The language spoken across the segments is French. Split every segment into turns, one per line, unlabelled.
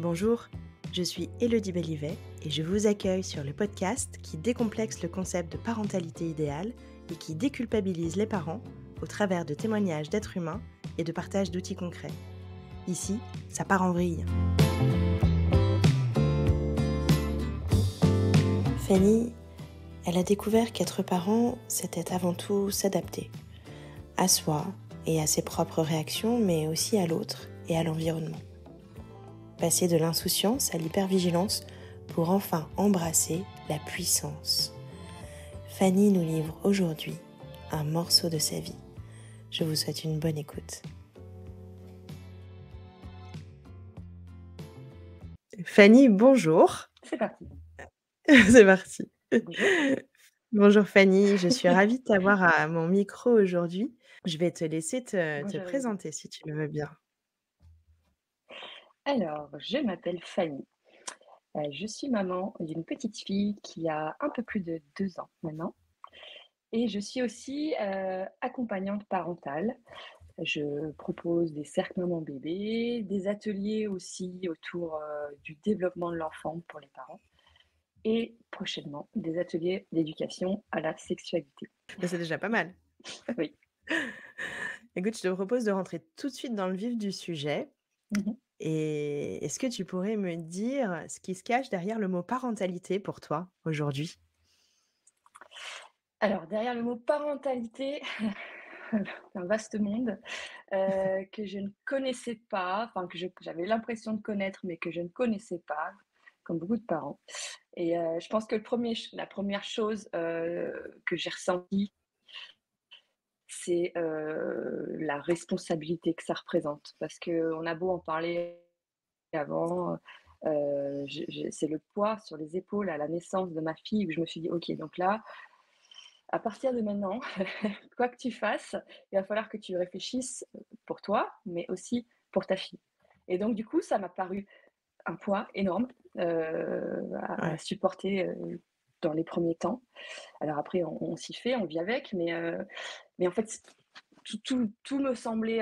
Bonjour, je suis Élodie Bellivet et je vous accueille sur le podcast qui décomplexe le concept de parentalité idéale et qui déculpabilise les parents au travers de témoignages d'êtres humains et de partage d'outils concrets. Ici, ça part en vrille. Fanny, elle a découvert qu'être parent, c'était avant tout s'adapter. À soi et à ses propres réactions, mais aussi à l'autre et à l'environnement. Passer de l'insouciance à l'hypervigilance pour enfin embrasser la puissance. Fanny nous livre aujourd'hui un morceau de sa vie. Je vous souhaite une bonne écoute. Fanny, bonjour.
C'est parti.
C'est parti.
Bonjour.
Bonjour Fanny, je suis ravie de t'avoir à mon micro aujourd'hui. Je vais te laisser te
Bonjour Elodie.
présenter si tu le veux bien.
Alors, je m'appelle Fanny. Je suis maman d'une petite fille qui a un peu plus de 2 ans maintenant et je suis aussi, accompagnante parentale. Je propose des cercles maman-bébé, des ateliers aussi autour, du développement de l'enfant pour les parents et prochainement des ateliers d'éducation à la sexualité.
Mais c'est déjà pas mal.
Oui.
Écoute, je te propose de rentrer tout de suite dans le vif du sujet.
Mmh.
Et est-ce que tu pourrais me dire ce qui se cache derrière le mot parentalité pour toi aujourd'hui?
Alors derrière le mot parentalité, c'est un vaste monde. Que je ne connaissais pas, enfin j'avais l'impression de connaître, mais que je ne connaissais pas, comme beaucoup de parents. Et je pense que la première chose, que j'ai ressentie, c'est, la responsabilité que ça représente. Parce qu'on a beau en parler avant, c'est le poids sur les épaules à la naissance de ma fille où je me suis dit: «OK, donc là, à partir de maintenant, quoi que tu fasses, il va falloir que tu réfléchisses pour toi, mais aussi pour ta fille». Et donc du coup, ça m'a paru un poids énorme, à
Ouais,
supporter, dans les premiers temps. Alors après on s'y fait, on vit avec, mais en fait tout me semblait,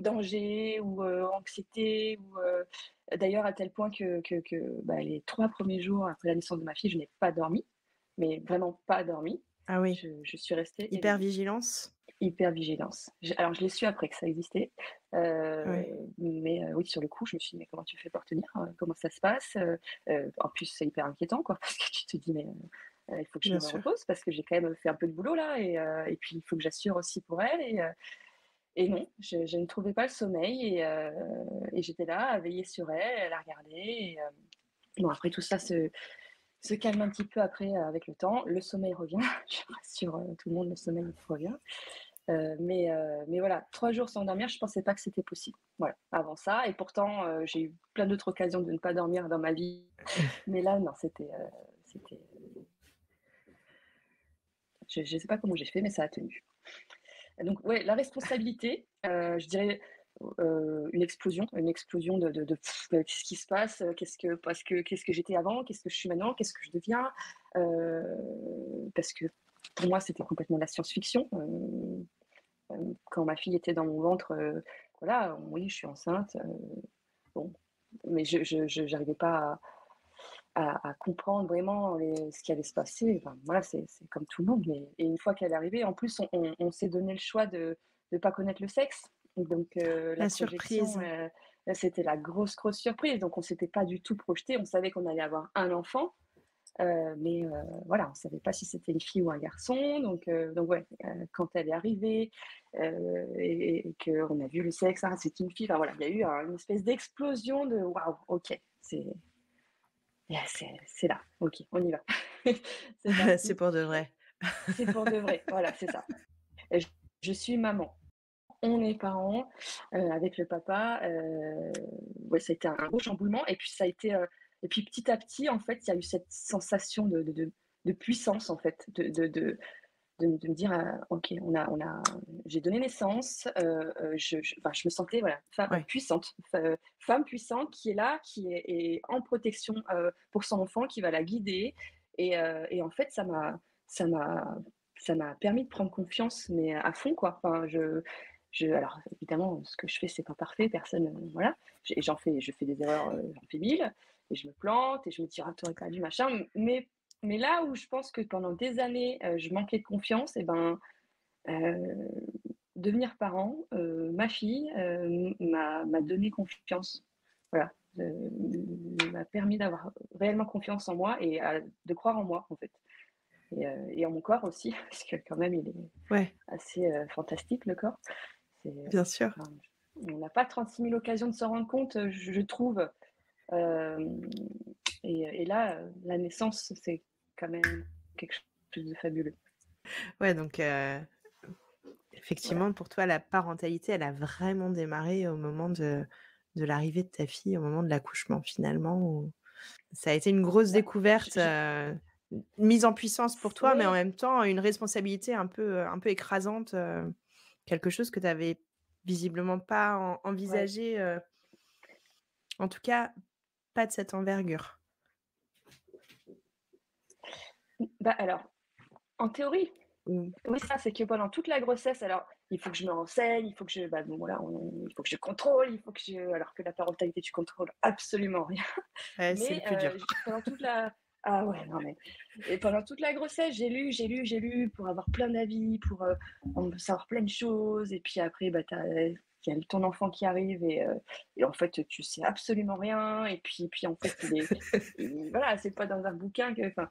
danger ou, anxiété ou, d'ailleurs à tel point que les 3 premiers jours après la naissance de ma fille, je n'ai pas dormi, mais vraiment pas dormi.
ah oui,
Je suis restée éveillée.
hypervigilance?
Hypervigilance. Alors je l'ai su après que ça existait,
Ouais,
mais oui, sur le coup, je me suis dit: «Mais comment tu fais pour tenir? Comment ça se passe?» En plus, c'est hyper inquiétant, quoi, parce que tu te dis: «Mais il faut que je
bien
me
sûr.
repose parce que j'ai quand même fait un peu de boulot là et puis il faut que j'assure aussi pour elle» et non, je ne trouvais pas le sommeil et j'étais là à veiller sur elle, à la regarder et bon après tout ça se calme un petit peu après, avec le temps. Le sommeil revient, je rassure, tout le monde, le sommeil revient. Mais voilà, 3 jours sans dormir, je pensais pas que c'était possible. Voilà, avant ça et pourtant, j'ai eu plein d'autres occasions de ne pas dormir dans ma vie. Mais là, non, c'était je sais pas comment j'ai fait, mais ça a tenu. Donc ouais, la responsabilité, je dirais, une explosion de qu'est-ce qui se passe? Qu'est-ce que j'étais avant? Qu'est-ce que je suis maintenant? Qu'est-ce que je deviens? Parce que pour moi, c'était complètement de la science-fiction. Quand ma fille était dans mon ventre, voilà, oui, je suis enceinte, bon, mais je j'arrivais pas à comprendre vraiment ce qui allait se passer. Enfin, voilà, c'est comme tout le monde, mais et une fois qu'elle est arrivée, en plus, on s'est donné le choix de ne pas connaître le sexe. Donc la
La
projection,
surprise.
là, c'était la grosse surprise. Donc on s'était pas du tout projeté. On savait qu'on allait avoir un enfant, mais voilà, on savait pas si c'était une fille ou un garçon. Donc ouais, quand elle est arrivée, et qu'on a vu le sexe, ah, c'est une fille, enfin voilà, il y a eu une espèce d'explosion de: «Waouh, OK, c'est là, OK, on y va». C'est
C'est
parti,
pour de vrai.
c'est pour de vrai, voilà, c'est ça. Et je suis maman, on est parents, avec le papa, ouais, ça a été un gros chamboulement et puis ça a été, et puis petit à petit, en fait, il y a eu cette sensation de puissance, en fait, de me dire: «OK, j'ai donné naissance», enfin, je me sentais, voilà,
Ouais,
puissante, femme puissante qui est là, qui est en protection, pour son enfant, qui va la guider et en fait, ça m'a ça m'a permis de prendre confiance, mais à fond, quoi. Enfin, alors évidemment, ce que je fais, c'est pas parfait, personne, voilà. Je fais des erreurs, j'en fais 1000 et je me plante et je me dis: «Ah, tu aurais pas dû, machin». Mais là où je pense que pendant des années, je manquais de confiance et ben, heu, devenir parent, ma fille, m'a donné confiance. Voilà, m'a permis d'avoir réellement confiance en moi et de croire en moi, en fait et en mon corps aussi, parce que quand même il est
Ouais,
assez, fantastique le corps. C'est,
bien sûr.
enfin, on n'a pas 36 000 occasions de s'en rendre compte, je trouve, hem et là, la naissance, c'est quand même quelque chose de fabuleux.
Ouais, donc
Voilà.
effectivement, pour toi, la parentalité, elle a vraiment démarré au moment de l'arrivée de ta fille, au moment de l'accouchement finalement, où ça a été une grosse
Bah,
découverte, une mise en puissance pour toi, mais en
ouais,
même temps une responsabilité un peu écrasante, quelque chose que tu avais visiblement pas
ouais.
envisagé, en tout cas pas de cette envergure.
Bah, alors, en théorie,
Mmh.
oui, ça, c'est que pendant toute la grossesse, alors, il faut que je me renseigne, il faut que je bah, bon, voilà, il faut que je contrôle, il faut que je alors que la parentalité, tu contrôles absolument rien.
Ouais, c'est le
Mais
plus dur.
j pendant toute la ah ouais, non mais et pendant toute la grossesse, j'ai lu pour avoir plein d'avis, pour, savoir plein de choses et puis après, bah, il y a ton enfant qui arrive et en fait, tu sais absolument rien et puis en fait, voilà, c'est pas dans un bouquin que enfin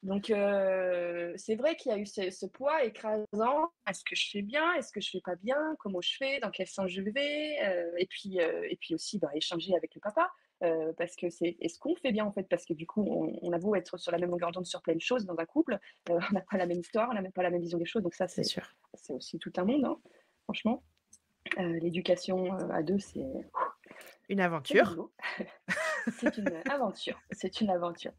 donc c'est vrai qu'il y a eu ce poids écrasant. Est-ce que je fais bien? Est-ce que je fais pas bien? Comment je fais? Dans quel sens je vais? Et puis aussi, bah, échanger avec le papa, parce que c'est est-ce qu'on fait bien, en fait? Parce que du coup, on a beau être sur la même longueur d'onde sur plein de choses dans un couple, on n'a pas la même histoire, on n'a même pas la même vision des choses, donc ça,
C'est
c'est
sûr.
c'est aussi tout un monde, hein, franchement. L'éducation, à 2,
Une
c'est du
aventure.
boulot. C'est une aventure.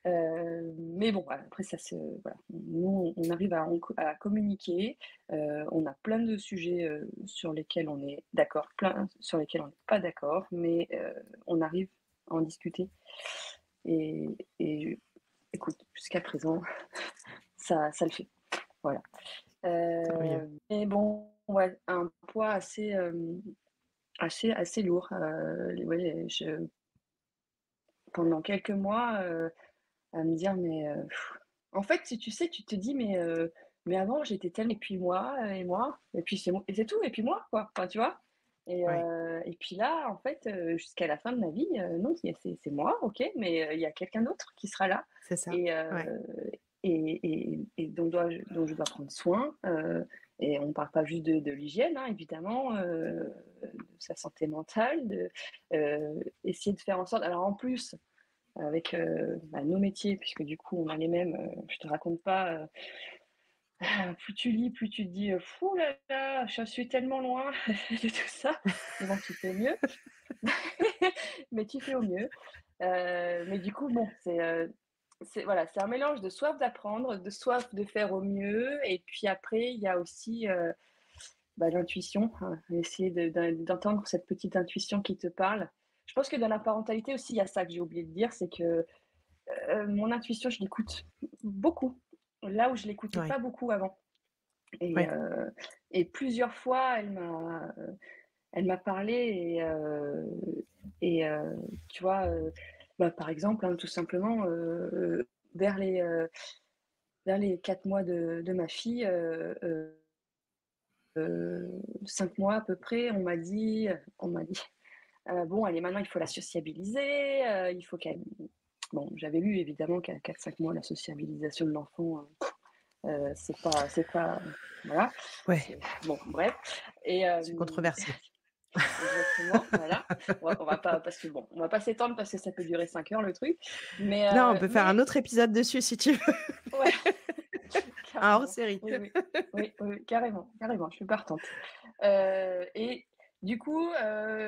Mais bon, voilà, après ça se voilà, nous, on arrive à communiquer, on a plein de sujets, sur lesquels on est d'accord, plein sur lesquels on n'est pas d'accord, mais on arrive à en discuter et écoute, jusqu'à présent, ça le fait, voilà.
Tant mieux.
Mais bon, ouais, un poids assez, assez lourd, ouais, pendant quelques mois, à me dire: «Mais en fait, si tu sais, tu te dis: «Mais avant, j'étais telle et puis moi, et moi et puis c'est tout et puis moi, quoi». Enfin, tu vois?
Ouais,
Et puis là, en fait, jusqu'à la fin de ma vie, non, c'est moi, OK, mais il y a quelqu'un d'autre qui sera là
c'est ça.
et
Ouais.
dont je dois prendre soin, et on ne parle pas juste de l'hygiène, hein, évidemment, de sa santé mentale, essayer de faire en sorte alors en plus, avec, bah, nos métiers puisque du coup on a les mêmes, je te raconte pas, plus tu lis, plus tu te dis: «Ouh là là, je suis tellement loin de tout ça». Mais bon, tu fais au mieux, mais tu fais au mieux. Mais du coup, bon, c'est voilà, c'est un mélange de soif d'apprendre, de soif de faire au mieux et puis après il y a aussi, bah, l'intuition, hein, essayer d'entendre cette petite intuition qui te parle. Je pense que dans la parentalité aussi, il y a ça que j'ai oublié de dire, c'est que mon intuition, je l'écoute beaucoup, là où je l'écoutais
Ouais.
pas beaucoup avant et
Ouais.
heu et plusieurs fois, elle m'a parlé et tu vois, bah, par exemple, hein, tout simplement, vers les, heu, vers les 4 mois de ma fille, 5 mois à peu près, on m'a dit: «Bon allez, maintenant il faut la sociabiliser, il faut qu'elle». Bon, j'avais lu évidemment qu'à 4-5 mois, la sociabilisation de l'enfant, c'est pas voilà,
Ouais,
c'est bon, bref et
c'est controversé.
exactement, voilà. On va pas parce que bon, on va pas s'étendre parce que ça peut durer 5 heures le truc, mais
Non, on peut faire un
mais
autre épisode dessus si tu veux.
ouais,
Un hors
carrément.
série.
Oui, oui. Oui, oui, oui, carrément, carrément, je suis partante. Et du coup,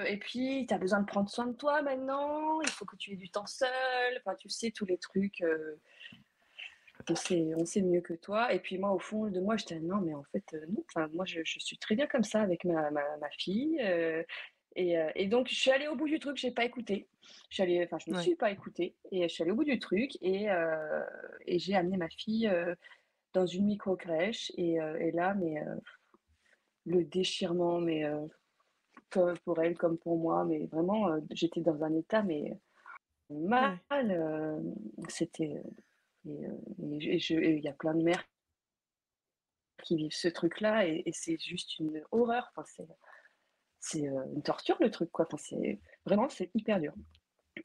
et puis tu as besoin de prendre soin de toi maintenant, il faut que tu aies du temps seul, enfin, tu sais, tous les trucs, on sait mieux que toi. Et puis moi, au fond de moi, j'étais: «Non, mais en fait, non, enfin, moi, je suis très bien comme ça avec ma fille», et donc je suis allée au bout du truc, j'ai pas écouté. Je me
Ouais.
suis pas écoutée et je suis allée au bout du truc et j'ai amené ma fille, dans une micro crèche et là, le déchirement, mais pour elle comme pour moi, mais vraiment, j'étais dans un état, mais mal,
Ouais.
c'était, et il y a plein de mères qui vivent ce truc-là et c'est juste une horreur. Enfin, c'est une torture le truc, quoi. Enfin, c'est vraiment, c'est hyper dur.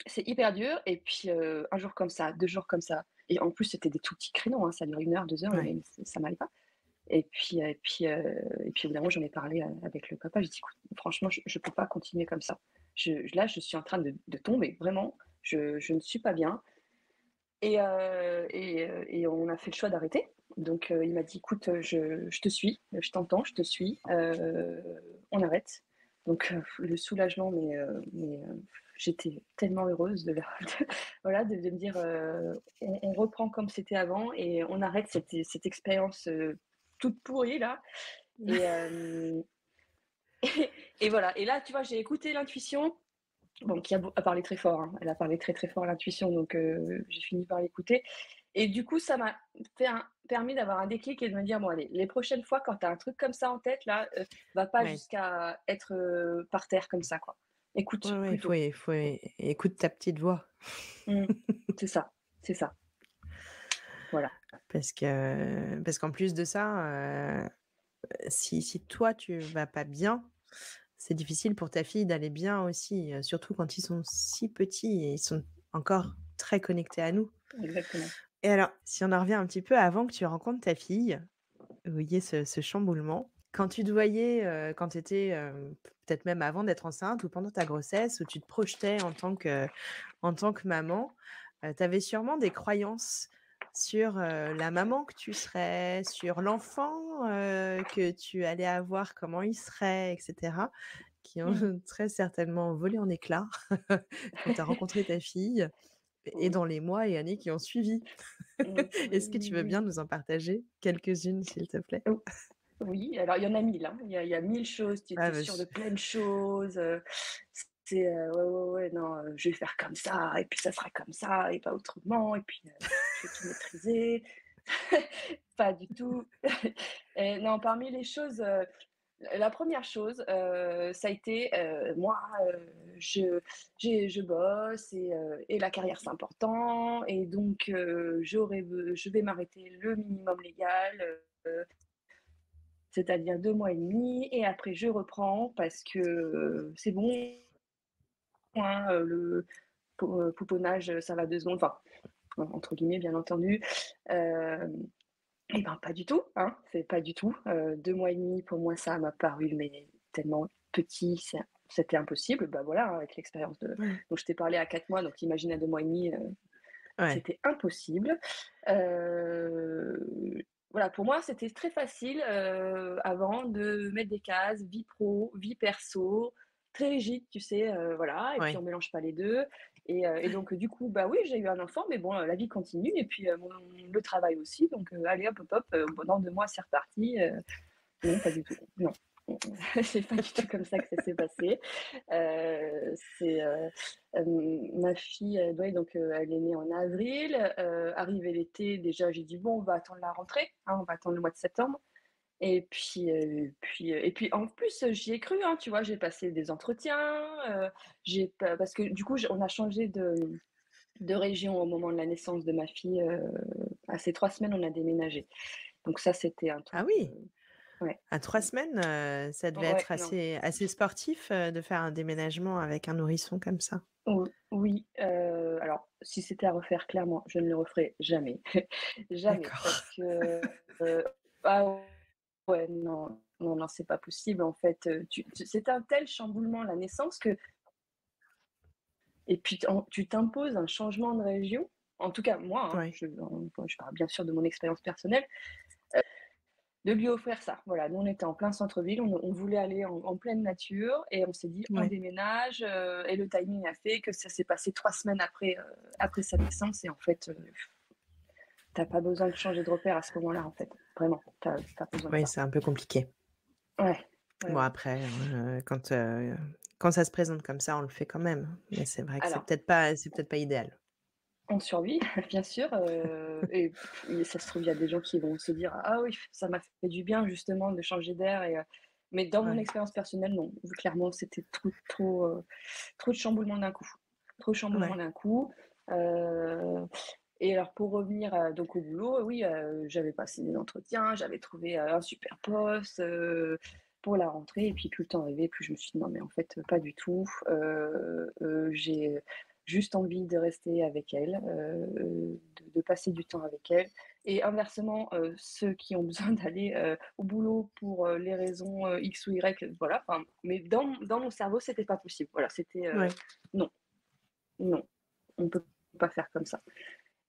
C'est hyper dur et puis, 1 jour comme ça, 2 jours comme ça et en plus, c'était des tout petits créneaux, hein, ça durait 1 heure, 2 heures,
Ouais.
mais ça m'allait pas et puis au bout d'un moment, j'en ai parlé, avec le papa. J'ai dit: «Écoute, franchement, je peux pas continuer comme ça. Là, je suis en train de tomber, vraiment, je ne suis pas bien» et on a fait le choix d'arrêter. Donc, il m'a dit: «Écoute, je te suis, je t'entends, je te suis, on arrête». Donc, le soulagement, j'étais tellement heureuse de voilà, de me dire, «On reprend comme c'était avant et on arrête cette expérience, toute pourrie là» et hem et voilà et là, tu vois, j'ai écouté l'intuition, bon, qui a parlé très fort, hein. Elle a parlé très, très fort l'intuition, donc j'ai fini par l'écouter et du coup, ça m'a permis d'avoir un déclic et de me dire: «Bon allez, les prochaines fois quand tu as un truc comme ça en tête là, va pas
Ouais.
jusqu'à être, par terre comme ça, quoi.
Ouais,
Écoute
ouais,
plutôt».
écoute ta petite voix.
Mmh. C'est ça, c'est ça. Voilà.
Parce qu'en plus de ça, si toi tu vas pas bien, c'est difficile pour ta fille d'aller bien aussi, surtout quand ils sont si petits et ils sont encore très connectés à nous.
Exactement.
Et alors, si on en revient un petit peu avant que tu rencontres ta fille, où il y ait ce chamboulement, quand tu te voyais, quand tu étais, peut-être même avant d'être enceinte ou pendant ta grossesse, où tu te projetais en tant que maman, tu avais sûrement des croyances sur, la maman que tu serais, sur l'enfant, que tu allais avoir, comment il serait et cetera, qui ont
Mmh.
très certainement volé en éclats quand tu as rencontré ta fille et
Oui.
dans les mois et années qui ont suivi.
Oui,
Est-ce que tu
oui,
veux bien
oui.
nous en partager quelques-unes, s'il te plaît?
O Oui, alors il y en a 1000, hein. Il y a 1000 choses, tu
Ah
étais sûre de
vas-y.
plein de choses, ouais, ouais, ouais, non, je vais faire comme ça et puis ça sera comme ça et pas autrement et puis, je vais tout maîtriser. Pas du tout. Et non, parmi les choses, la première chose, ça a été, moi, je bosse et la carrière c'est important et donc je vais m'arrêter le minimum légal, c'est-à-dire 2 mois et demi et après je reprends parce que, c'est bon, hein, le pouponnage, ça va 2 secondes, enfin, entre guillemets bien entendu. Hem Et ben, pas du tout, hein, c'est pas du tout. 2 mois et demi pour moi ça m'a paru mais tellement petit, c'était impossible. Bah, voilà, hein, avec l'expérience
Ouais.
dont je t'ai parlé à 4 mois, donc imagine à 2 mois et demi,
Ouais.
c'était impossible. Voilà, pour moi, c'était très facile, avant de mettre des cases, vie pro, vie perso, très rigide, tu sais, voilà et puis on
Ouais.
mélange pas les 2 et donc du coup, bah, oui, j'ai eu un enfant mais bon, la vie continue et puis, le travail aussi donc allez hop, hop, hop, dans 2 mois, c'est reparti, non, pas du tout, non. C'est pas du tout comme ça que ça s'est passé. C'est, ma fille, ouais, donc elle est née en avril, arrivé l'été, déjà j'ai dit: «Bon, on va attendre la rentrée, hein, on va attendre le mois de septembre» et puis en plus, j'y ai cru, hein, tu vois? J'ai passé des entretiens, j'ai pa parce que du coup, on a changé de région au moment de la naissance de ma fille, à ces 3 semaines, on a déménagé. Donc ça, c'était un
Ah
truc,
oui!
ouais.
À 3 semaines, ça devait
Ouais,
être
non.
assez sportif, de faire un déménagement avec un nourrisson comme ça?
Oui, alors si c'était à refaire, clairement, je ne le referai jamais. Jamais,
D'accord.
parce que, ah ouais, non, non, non, c'est pas possible en fait, c'est un tel chamboulement à la naissance que et puis tu t'imposes un changement de région. En tout cas moi, hein,
Ouais.
je parle bien sûr de mon expérience personnelle, de lui offrir ça. Voilà, nous on était en plein centre-ville, on voulait aller en pleine nature et on s'est dit: «On
Ouais.
déménage», et le timing a fait que ça s'est passé 3 semaines après sa naissance et en fait, tu pas besoin de changer de repère à ce moment-là, en fait. Vraiment, tu besoin de
Oui,
ça.
c'est un peu compliqué.
Ouais, ouais,
Bon
ouais.
après, hein, quand ça se présente comme ça, on le fait quand même. Mais c'est vrai que c'est
Alors,
peut-être pas c'est peut-être pas idéal.
on survit, bien sûr, et ça se trouve, il y a des gens qui vont se dire: «Ah oui, ça m'a fait du bien justement de changer d'air» Mais dans mon
Ouais,
expérience personnelle, non. Clairement, c'était trop de chamboulements d'un coup. Trop de chamboulements
ouais,
d'un coup. Heu et alors pour revenir, donc au boulot, oui, j'avais passé des entretiens, j'avais trouvé, un super poste, pour la rentrée et puis plus le temps arrivait, plus je me suis dit: «Non mais en fait, pas du tout, j'ai juste envie de rester avec elle, de passer du temps avec elle» et inversement, ceux qui ont besoin d'aller, au boulot pour, les raisons, X ou Y, voilà, enfin, mais dans mon cerveau, c'était pas possible. Voilà, c'était,
ouais.
non, non, on peut pas faire comme ça.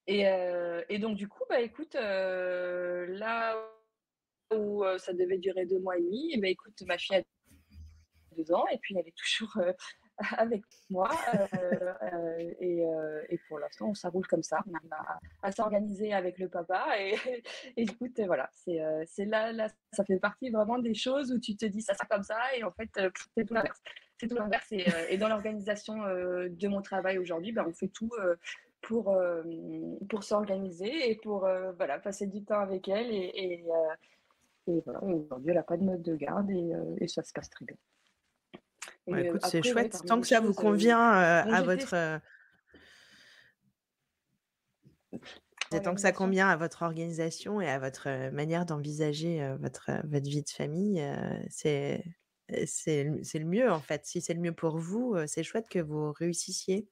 Et donc du coup, bah, écoute, là où, ça devait durer 2 mois et demi, et bah, écoute, ma fille a 2 ans et puis elle est toujours, avec moi, et pour l'instant, ça roule comme ça. On arrive à s'organiser avec le papa et et écoute, voilà, c'est là, ça fait partie vraiment des choses où tu te dis: «Ça sera comme ça» et en fait, c'est tout l'inverse. C'est tout l'inverse et dans l'organisation, de mon travail aujourd'hui, bah, on fait tout, pour s'organiser et pour, voilà, passer du temps avec elle et voilà, aujourd'hui, elle a pas de mode de garde et ça se passe très bien.
Bah,
Et
écoute, c'est
après, ouais,
chouette.
parmi
Tant
les
que ça vous
choses,
convient,
dont
à
j'étais
votre, tant que ça
organisation.
convient à votre organisation et à votre, manière d'envisager, votre vie de famille, c'est le mieux, en fait. Si c'est le mieux pour vous, c'est chouette que vous réussissiez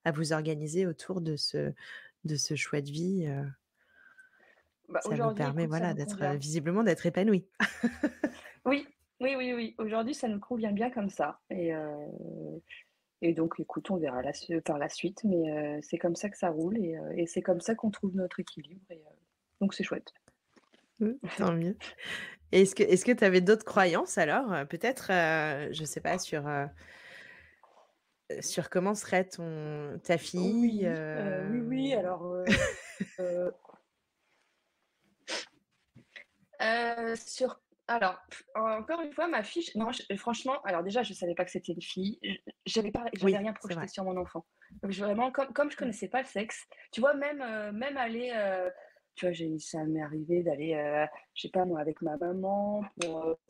à vous organiser autour de ce choix de vie,
Bah,
ça vous
aujourd'hui,
permet,
écoute, ça
voilà,
me
d'être,
convient.
visiblement d'être épanoui.
Oui, oui, oui, oui. Aujourd'hui, ça nous convient bien comme ça et donc écoute, on verra par la suite, mais c'est comme ça que ça roule et c'est comme ça qu'on trouve notre équilibre donc c'est chouette.
Mmh, tant mieux. Et est-ce que tu avais d'autres croyances alors, peut-être, je sais pas sur comment serait ta fille,
Oui, oui, oui, alors, heu sur alors, encore une fois, ma fille, non, franchement, alors déjà, je savais pas que c'était une fille. J'avais
oui,
rien
c'est
projeté
vrai.
sur mon enfant. Donc vraiment, comme je
Ouais.
connaissais pas le sexe, tu vois, même aller, tu vois, ça m'est arrivé d'aller, je sais pas moi, avec ma maman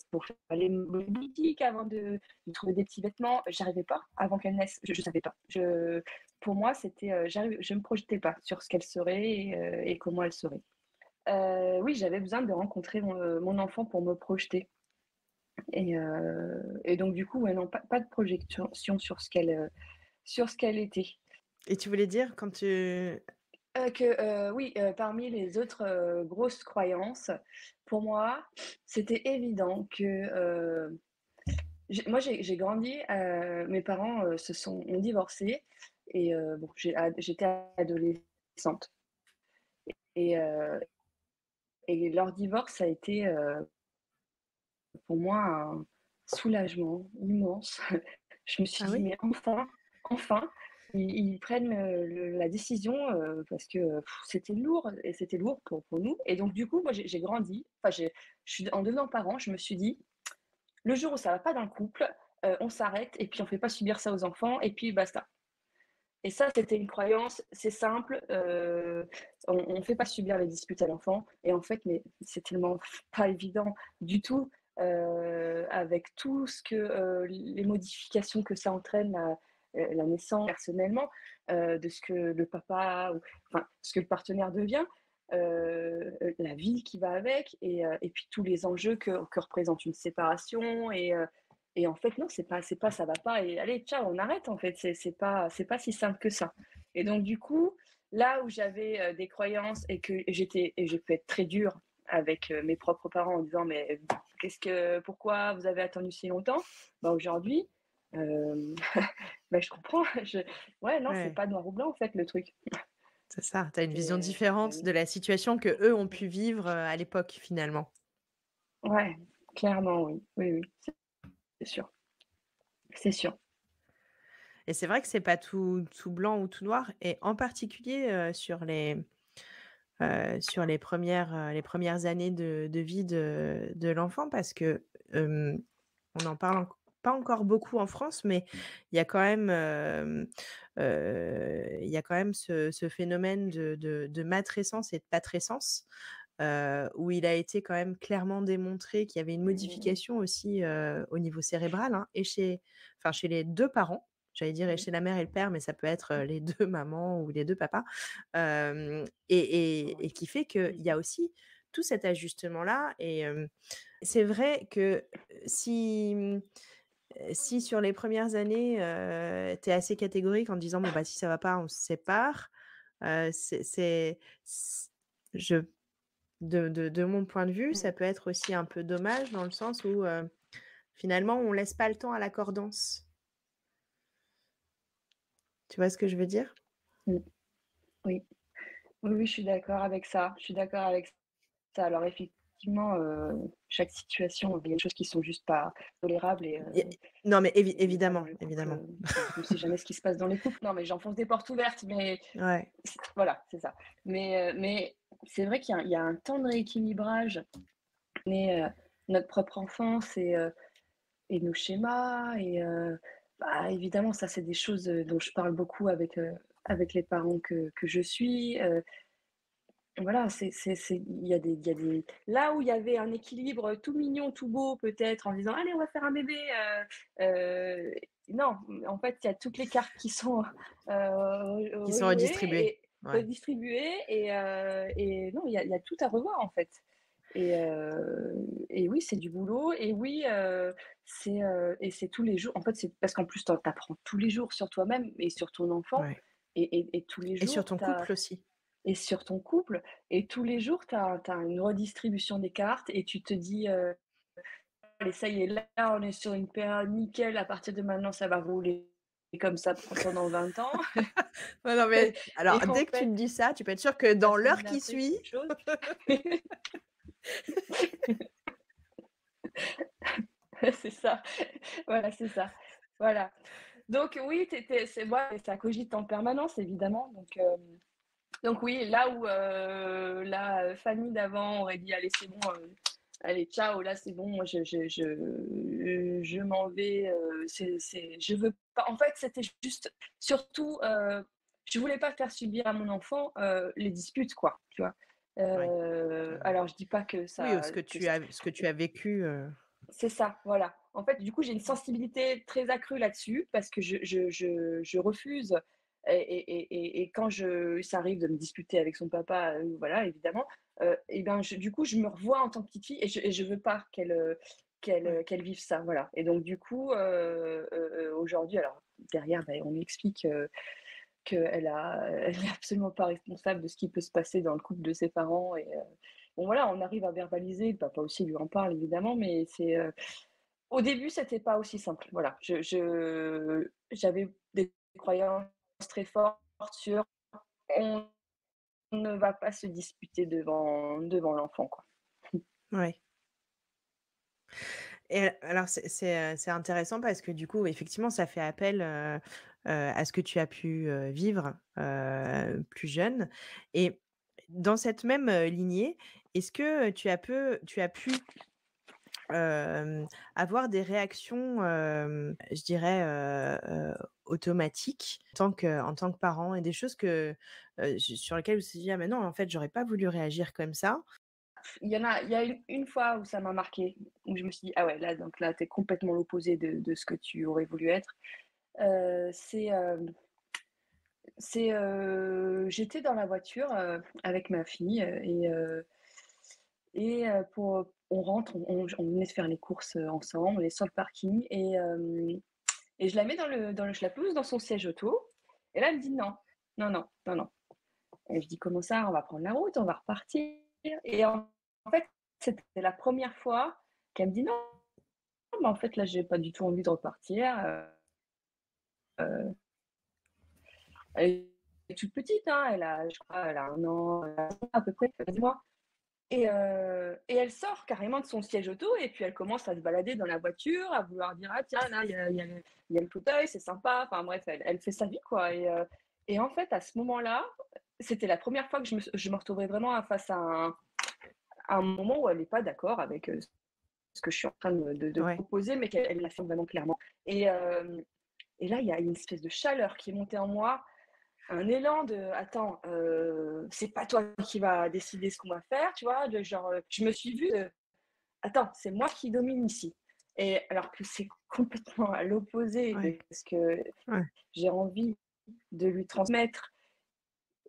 pour aller aux boutiques avant de trouver des petits vêtements. J'arrivais pas avant qu'elle naisse. Je savais pas. Pour moi, c'était, je me projetais pas sur ce qu'elle serait et comment elle serait. Oui, j'avais besoin de rencontrer mon enfant pour me projeter et donc du coup, ouais, non, pas de projection sur ce qu'elle était.
Et tu voulais dire quand tu
Oui, parmi les autres, grosses croyances, pour moi, c'était évident que, j'ai grandi, mes parents, ont divorcé et bon, j'étais adolescente et et leur divorce a été, pour moi, un soulagement immense. Je me suis
ah
dit:
oui?
«Mais enfin, enfin, ils prennent, la décision», parce que c'était lourd et c'était lourd pour nous et donc du coup, moi, j'ai grandi, enfin, je suis en devenant parent, je me suis dit: «Le jour où ça va pas dans le couple, on s'arrête et puis on fait pas subir ça aux enfants et puis basta». Et ça, c'était une croyance, c'est simple, on fait pas subir les disputes à l'enfant et en fait, mais c'est tellement pas évident du tout, avec tout ce que, les modifications que ça entraîne, la naissance personnellement, de ce que le papa ou enfin, ce que le partenaire devient, la vie qui va avec et puis tous les enjeux que représente une séparation et en fait, non, c'est pas ça va pas et allez, ciao, on arrête en fait. C'est pas si simple que ça. Et donc du coup, là où j'avais, des croyances et j'ai pu être très dure avec, mes propres parents en disant: «Mais pourquoi vous avez attendu si longtemps?» Bah, aujourd'hui, bah, je comprends. Ouais, non, c'est
Ouais,
pas noir ou blanc en fait le truc.
c'est ça. Tu as une vision
C'est,
différente de la situation que eux ont pu vivre, à l'époque, finalement.
ouais, clairement oui. Oui, oui, c'est sûr, c'est sûr.
Et c'est vrai que c'est pas tout blanc ou tout noir et en particulier, sur les premières années de vie de l'enfant parce que, on en parle pas encore beaucoup en France, mais il y a quand même, il y a quand même ce phénomène de matrescence et de patrescence, où il a été quand même clairement démontré qu'il y avait une
Mmh mh mh.
modification aussi, au niveau cérébral, hein, et chez les 2 parents. J'allais dire et
Oui.
chez la mère et le père, mais ça peut être,
Mmh.
les 2 mamans ou les 2 papas. Et
Oui.
qui fait qu'il
Mmh
y a
mh.
aussi tout cet ajustement-là. Et c'est vrai que si, si sur les premières années, tu es assez catégorique en disant: «Bon, bah, si ça va pas, on se sépare», c'est c je de mon point de vue, ça
Mmh.
peut être aussi un peu dommage dans le sens où, finalement, on laisse pas le temps à l'accordance. Tu vois ce que je veux dire?
Mmh. Oui. Oui, oui, je suis d'accord avec ça. Je suis d'accord avec ça. Alors effectivement, chaque situation, il y a des choses qui sont juste pas tolérables
Y Non, mais
et ça dans
évidemment,
les couples,
évidemment.
enfin, on sait jamais ce qui se passe dans les couples. Non, mais j'enfonce des portes ouvertes, mais
Ouais,
voilà, c'est ça. Mais c'est vrai qu'il y a un temps de rééquilibrage, mais notre propre enfance et nos schémas bah, évidemment, ça, c'est des choses, dont je parle beaucoup avec les parents que je suis. Voilà, il y a des là où il y avait un équilibre tout mignon, tout beau peut-être en disant: «Allez, on va faire un bébé», non, en fait, il y a toutes les cartes qui sont,
qui sont
rejouées
redistribués.
et
Ouais,
redistribuées et non, il y a tout à revoir, en fait et oui, c'est du boulot et oui, c'est tous les jours. En fait, c'est parce qu'en plus, tu apprends tous les jours sur toi-même et sur ton enfant
ouais,
et tous les
et sur
jours,
ton
tu as
couple aussi.
et sur ton couple et tous les jours, tu as une redistribution des cartes et tu te dis, «Allez, ça y est, là, on est sur une période nickel, à partir de maintenant, ça va rouler comme ça pendant 20 ans»
Ouais, non, mais alors
et en
dès que tu
fait,
me dis ça, tu peux être sûr que
la
dans l'heure
semaine
qui
d'après, c'est
suit.
autre chose. C'est ça, voilà, c'est ça. Voilà. Donc oui, tu c'est ouais, ça cogite en permanence évidemment donc oui, là où, la famille d'avant aurait dit: «Allez, c'est bon, allez, ciao, là, c'est bon, moi, je m'en vais, je veux pas». En fait, c'était juste surtout, je voulais pas faire subir à mon enfant, les disputes, quoi, tu vois?
Ouais. Ouais.
Alors je dis pas que
Oui,
ça que
ce que tu as vécu,
c'est ça, voilà. En fait, du coup, j'ai une sensibilité très accrue là-dessus parce que je refuse et quand ça arrive de me disputer avec son papa, voilà, évidemment, et ben, du coup, je me revois en tant que petite fille et je veux pas
ouais,
qu'elle vive ça, voilà et donc du coup, aujourd'hui alors derrière, bah, on lui explique, elle est absolument pas responsable de ce qui peut se passer dans le couple de ses parents bon voilà, on arrive à verbaliser, le papa aussi lui en parle évidemment, mais au début, c'était pas aussi simple. Voilà, j'avais des croyances très fortes sur on ne va pas se disputer devant l'enfant, quoi.
ouais. Et alors c'est intéressant parce que du coup, effectivement, ça fait appel, à ce que tu as pu, vivre, plus jeune. Et dans cette même, lignée, est-ce que tu as pu, avoir des réactions, je dirais, automatiques en tant que parent, et des choses sur lesquelles vous vous êtes dit: «Ah mais non, en fait, j'aurais pas voulu réagir comme ça».
Il y a une fois où ça m'a marquée, où je me suis dit: «Ah ouais, là donc là, tu es complètement l'opposé de ce que tu aurais voulu être». C'est, j'étais dans la voiture, avec ma fille, pour on rentre, on venait de faire les courses, ensemble, on est sur le parking et je la mets je la pousse dans son siège auto et là, elle me dit: «Non, non, non, non, non». Et je dis: «Comment ça? On va prendre la route, on va repartir» et en fait, c'était la première fois qu'elle me dit: «Non, mais en fait, là, j'ai pas du tout envie de repartir», heu, elle est toute petite, hein, je crois, elle a 1 an, à peu près, 13 mois et elle sort carrément de son siège auto et puis elle commence à se balader dans la voiture, à vouloir dire: «Ah tiens, là, il y a le fauteuil, c'est sympa». Enfin bref, elle fait sa vie, quoi et en fait, à ce moment-là, c'était la première fois que je me retrouvais vraiment face à un moment où elle est pas d'accord avec, ce que je suis en train de
Ouais.
proposer, mais qu'elle l'affirme vraiment clairement et là, il y a une espèce de chaleur qui est montée en moi. un élan de: «Attends, c'est pas toi qui va décider ce qu'on va faire», tu vois? De genre, je me suis vue, attends, c'est moi qui domine ici. Et alors que c'est complètement à l'opposé
Ouais,
de ce que
ouais.
j'ai envie de lui transmettre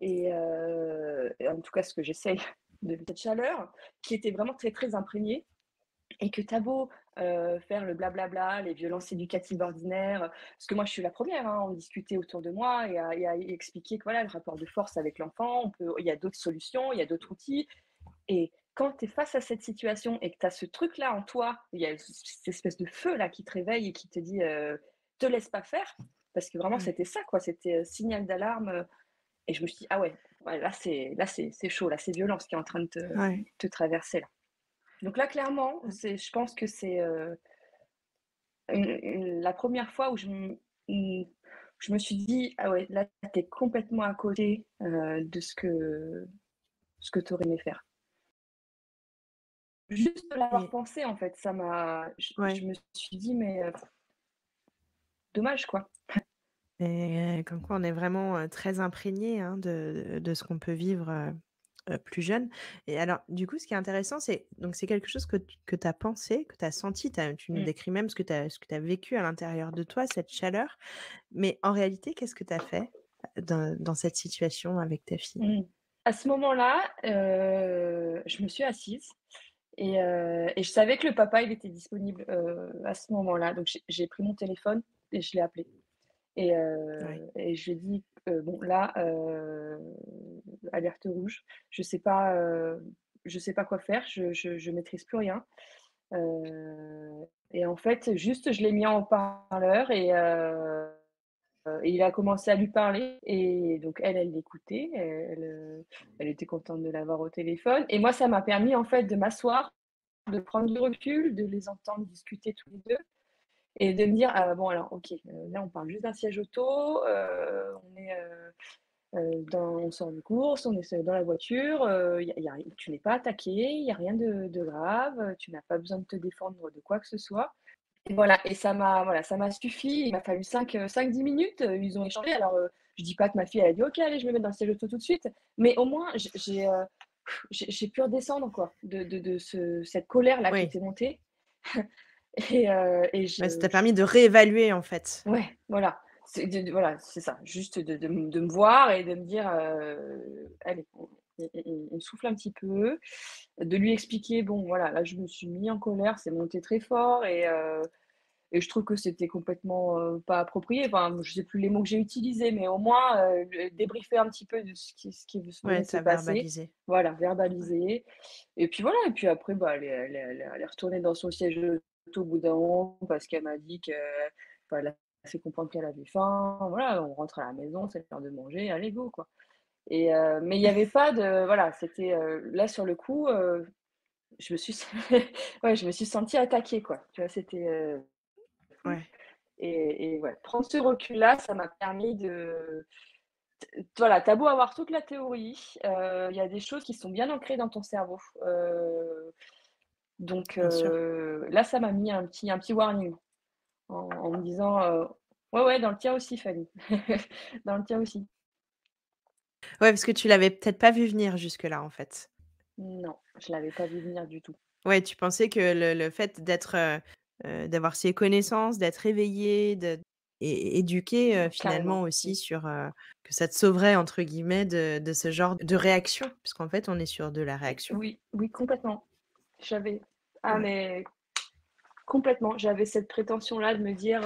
et en tout cas ce que j'essaye de cette chaleur qui était vraiment très, très imprégnée et que tu as beau, faire le blablabla, les violences éducatives ordinaires, parce que moi je suis la première hein, à en discuter autour de moi et à expliquer que voilà, le rapport de force avec l'enfant, il y a d'autres solutions, il y a d'autres outils et quand tu es face à cette situation et que tu as ce truc-là en toi, il y a cette espèce de feu-là qui te réveille et qui te dit, «Te laisse pas faire», parce que vraiment
Ouais.
c'était ça quoi, c'était, signal d'alarme, et je me suis dit: «Ah ouais, ouais là c'est chaud, là c'est violent ce qui est en train de
Ouais.
te traverser là». Donc là clairement,
Mmh.
je pense que c'est, la première fois où mmh, je me suis dit: «Ah ouais, là tu es complètement à côté, de ce que tu aurais aimé faire». Juste de l'avoir
Et
pensé, en fait, ça m'a je
ouais.
me suis dit: «Mais, dommage, quoi».
Et comme quoi on est vraiment, très imprégné, hein, de ce qu'on peut vivre, plus jeune. Et alors du coup, ce qui est intéressant, c'est donc c'est quelque chose que tu as pensé, que tu as senti, tu nous
Mmh,
décris même ce que tu as vécu à l'intérieur de toi, cette chaleur. Mais en réalité, qu'est-ce que tu as fait, dans cette situation avec ta fille?
mmh. À ce moment-là, je me suis assise et je savais que le papa, il était disponible, à ce moment-là. Donc j'ai pris mon téléphone et je l'ai appelé
Ouais.
et je lui ai dit: «Bon là, alerte rouge, je sais pas, je sais pas quoi faire, je maîtrise plus rien». Et en fait, juste, je l'ai mis en haut-parleur et il a commencé à lui parler et donc elle l'écoutait, elle était contente de l'avoir au téléphone et moi, ça m'a permis, en fait, de m'asseoir, de prendre du recul, de les entendre discuter tous les 2 et de me dire: «Ah bon alors OK, là, on parle juste d'un siège auto, on est, on sort de course, on est dans la voiture, y a tu n'es pas attaqué, il y a rien de grave, tu n'as pas besoin de te défendre de quoi que ce soit». Et voilà et ça m'a suffi. Il m'a fallu 5-10 minutes, ils ont échangé. Alors, je dis pas que ma fille elle a dit: «OK, allez, je me mets dans le siège auto tout de suite», mais au moins j'ai pu redescendre quoi, de cette colère-là qui
Oui.
était montée et
Ouais, ça t'a
je
permis de réévaluer, en fait.
ouais, voilà, c'est voilà, c'est ça, juste de me voir et de me dire, «Allez, on souffle un petit peu», de lui expliquer: «Bon voilà, là je me suis mis en colère, c'est monté très fort et je trouve que c'était complètement, pas approprié. Enfin, je sais plus les mots que j'ai utilisés, mais au moins, le débriefer un petit peu de ce qui venait
Ouais,
de se
tu
passer.
verbalisé.
Voilà,
Ouais.
verbaliser et puis voilà et puis après, bah, elle est retournée dans son siège auto au bout d'un moment parce qu'elle m'a dit que, bah, elle a fait comprendre qu'elle avait faim. Voilà, on rentre à la maison, c'est l'heure de manger, allez go, quoi mais il y avait pas de voilà, c'était, là sur le coup, je me suis ouais, je me suis sentie attaquée, quoi. Tu vois? C'était,
Ouais.
et ouais, prendre ce recul-là, ça m'a permis de voilà, tu as beau avoir toute la théorie, il y a des choses qui sont bien ancrées dans ton cerveau, donc
Bien sûr.
là, ça m'a mis un petit warning en me disant, «Ouais, ouais, dans le tien aussi Fanny, dans le tien aussi».
Ouais, parce que tu l'avais peut-être pas vu venir jusque-là, en fait.
Non, je l'avais pas vu venir du tout.
Ouais, tu pensais que le fait d'être, d'avoir ces connaissances, d'être éveillé, de et éduqué, finalement
Carrément. Mmh.
aussi sur, que ça te «sauverait» entre guillemets de ce genre de réaction, puisqu'en fait on est sur de la réaction.
Oui, oui, complètement. J'avais
Ouais.
mais complètement, j'avais cette prétention-là de me dire,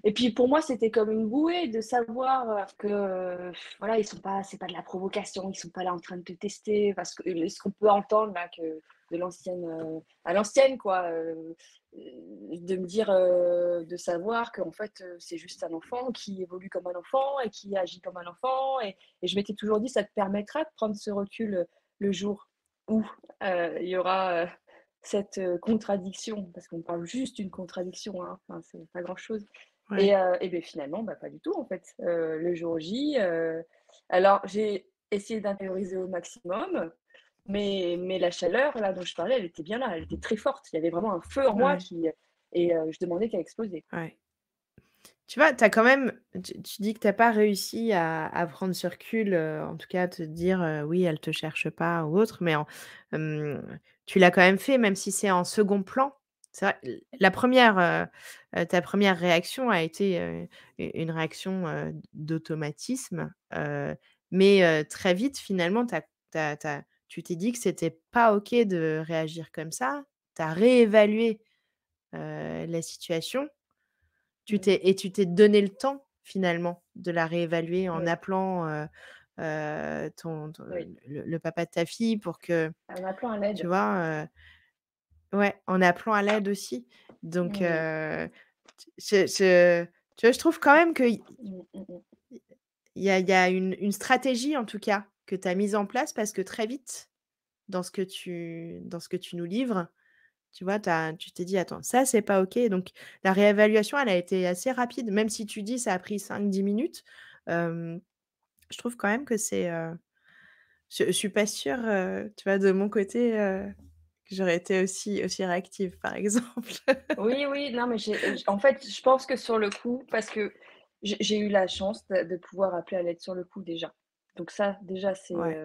et puis pour moi, c'était comme une bouée de savoir, que, voilà, ils sont pas c'est pas de la provocation, ils sont pas là en train de te tester parce que ce qu'on peut entendre là que de l'ancienne, à l'ancienne quoi, de me dire, de savoir qu'en fait, c'est juste un enfant qui évolue comme un enfant et qui agit comme un enfant et je m'étais toujours dit: «Ça te permettra de prendre ce recul, le jour où, il y aura, cette, contradiction», parce qu'on parle juste d'une contradiction, hein, enfin, c'est pas grand-chose
Ouais.
et beh, finalement, bah, pas du tout en fait. Le jour J, alors j'ai essayé d'intérioriser au maximum, mais la chaleur là dont je parlais, elle était bien là, elle était très forte. Il y avait vraiment un feu en moi
Ouais.
qui et je demandais qu'à exploser.
Ouais. tu vois, tu as quand même tu dis que tu as pas réussi à prendre ce recul, en tout cas à te dire, «Oui, elle te cherche pas» ou autre, mais tu l'as quand même fait, même si c'est en second plan. C'est vrai, la première ta première réaction a été, une réaction, d'automatisme, mais très vite finalement tu t'es dit que c'était pas OK de réagir comme ça. Tu as réévalué, la situation.
Mmh.
Tu t'es donné le temps finalement de la réévaluer en
Oui,
appelant, ton
oui.
le papa de ta fille pour que
En appelant à
tu
l'aide.
vois, ouais, en appelant à l'aide aussi. Donc
Oui.
je tu vois, je trouve quand même qu'il
Mmh, mmh mh.
y a une stratégie en tout cas que tu as mise en place parce que très vite dans ce que tu nous livres, tu vois, tu t'es dit: «Attends, ça c'est pas OK», donc la réévaluation, elle a été assez rapide, même si tu dis ça a pris 5 10 minutes, hem, je trouve quand même que je suis pas sûre, tu vois, de mon côté, que j'aurais été aussi réactive, par exemple.
Oui, oui, non, mais en fait, je pense que sur le coup, parce que j'ai eu la chance de pouvoir appeler à l'aide sur le coup déjà. Donc ça, déjà,
Ouais.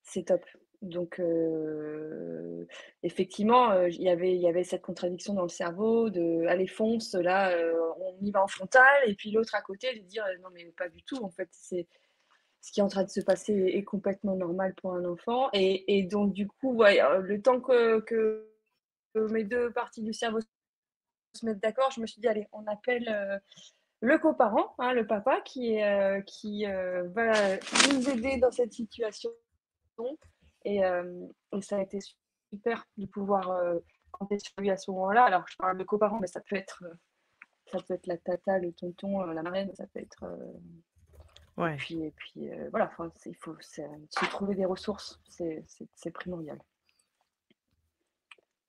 c'est top. Donc effectivement, il y avait cette contradiction dans le cerveau de: «Allez fonce, là, on y va en frontal» et puis l'autre à côté de dire: «Non mais pas du tout, en fait, c'est ce qui est en train de se passer est complètement normal pour un enfant» et donc du coup, ouais, le temps que mes 2 parties du cerveau se mettre d'accord, je me suis dit: «Allez, on appelle, le coparent, hein, le papa qui va nous aider dans cette situation» et ça a été super de pouvoir, compter sur lui à ce moment-là. Alors je parle de coparent, mais ça peut être la tata, le tonton, la marraine, ça peut être,
Ouais.
voilà, enfin, il faut se trouver des ressources, c'est primordial.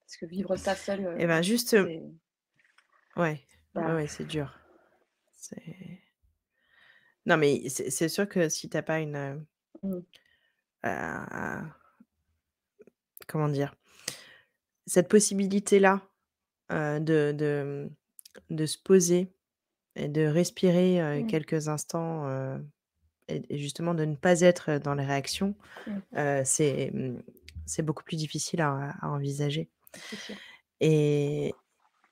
Parce que vivre ça seul,
Et ben, juste,
c'est
ouais, ouais,
bah,
ouais, c'est dur. C'est non, mais c'est sûr que si tu as pas une,
mmh,
comment dire? Cette possibilité-là, de se poser et de respirer,
mmh,
quelques instants, et justement de ne pas être dans les réactions,
mmh,
c'est beaucoup plus difficile à envisager.
c'est sûr.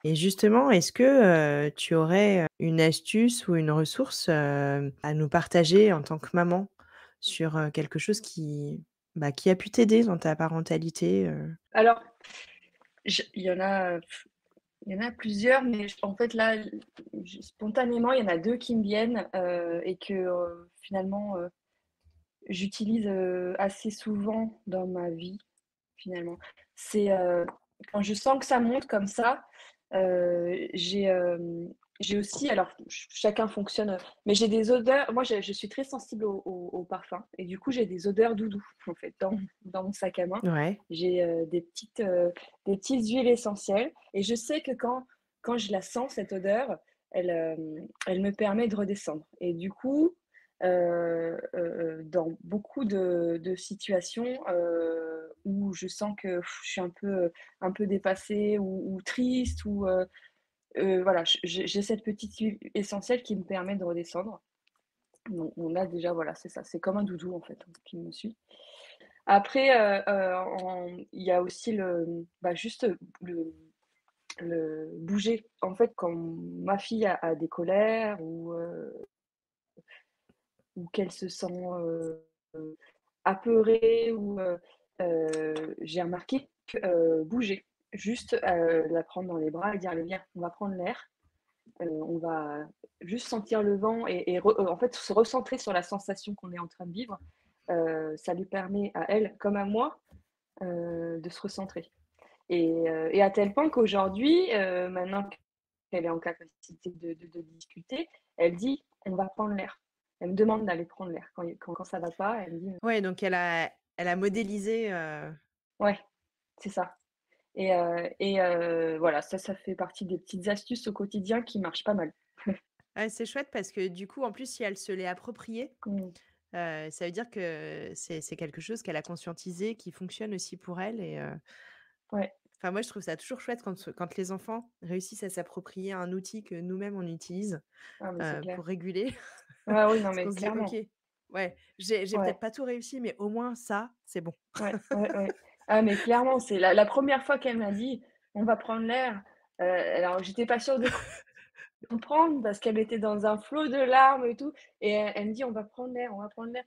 Et justement, est-ce que, tu aurais, une astuce ou une ressource, à nous partager en tant que maman sur, quelque chose qui a pu t'aider dans ta parentalité,
Alors, je il y en a plusieurs, mais en fait, là, spontanément, il y en a 2 qui me viennent, et que, finalement, j'utilise, assez souvent dans ma vie, finalement. C'est, quand je sens que ça monte comme ça, j'ai aussi alors chacun fonctionne, mais j'ai des odeurs moi je suis très sensible aux parfums et du coup j'ai des odeurs doudou, en fait, dans mon sac à main.
ouais,
J'ai, des petites huiles essentielles et je sais que quand je la sens cette odeur, elle me permet de redescendre et du coup, dans beaucoup de situations, où je sens que je suis un peu dépassée ou triste ou, voilà, j'ai cette petite huile essentielle qui me permet de redescendre. Donc on a déjà voilà, c'est ça, c'est comme un doudou en fait, qui me suit. Après, il y a aussi juste le bouger. En fait, quand ma fille a des colères ou qu'elle se sent, apeurée ou, j'ai remarqué que, bouger, juste, la prendre dans les bras et dire: «Allez viens, on va prendre l'air, on va juste sentir le vent et en fait se recentrer sur la sensation qu'on est en train de vivre», ça lui permet à elle comme à moi, de se recentrer et à tel point qu'aujourd'hui, maintenant qu'elle est en capacité de discuter, elle dit: «On va prendre l'air». Elle me demande d'aller prendre l'air quand ça va pas, elle me dit:
ouais, donc elle a modélisé,
«Ouais, c'est ça». Voilà, ça fait partie des petites astuces au quotidien qui marchent pas mal.
ouais, c'est chouette parce que du coup, en plus, si elle se l'est approprié,
Mmh.
ça veut dire que c'est quelque chose qu'elle a conscientisé, qui fonctionne aussi pour elle et
Ouais.
Enfin, moi, je trouve ça toujours chouette quand les enfants réussissent à s'approprier un outil que nous-mêmes on utilise,
Ah mais c'est clair.
pour réguler.
Ah oui, non
Parce
mais
qu'on se dit: «OK,
clairement.
ouais, j'ai peut-être
Ouais,
pas tout réussi, mais au moins ça, c'est bon».
ouais, ouais, ouais. Ah mais clairement, c'est la 1re fois qu'elle m'a dit: «On va prendre l'air», alors j'étais pas sûre de comprendre parce qu'elle était dans un flot de larmes et tout et elle me dit: «On va prendre l'air, on va prendre l'air».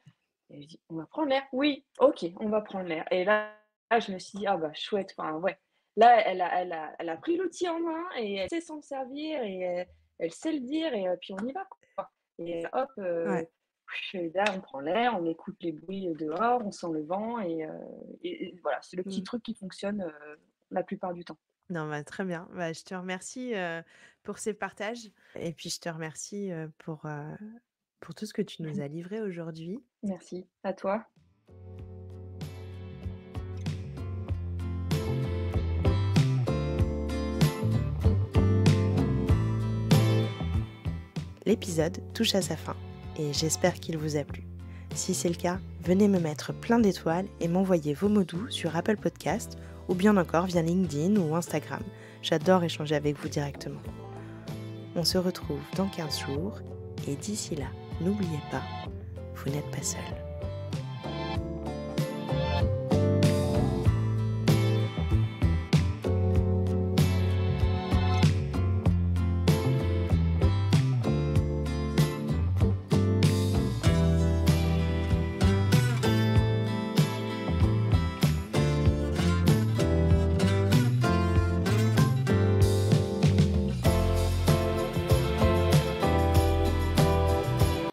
Et je dis: «On va prendre l'air? Oui, OK, on va prendre l'air» et là, je me suis dit: «Ah bah chouette», enfin ouais. Là, elle a pris l'outil en main et elle sait s'en servir et elle sait le dire et puis on y va, quoi et hop,
Ouais.
et là, on prend l'air, on écoute les bruits, dehors, on sent le vent et voilà, c'est le petit
Mmh.
truc qui fonctionne, la plupart du temps.
Non, bah, très bien. Bah, je te remercie, pour ces partages et puis je te remercie, pour tout ce que tu nous as livré aujourd'hui.
Merci. À toi.
L'épisode touche à sa fin et j'espère qu'il vous a plu. Si c'est le cas, venez me mettre plein d'étoiles et m'envoyer vos mots doux sur Apple Podcast ou bien encore via LinkedIn ou Instagram. J'adore échanger avec vous directement. On se retrouve dans 15 jours et d'ici là, n'oubliez pas, vous n'êtes pas seul.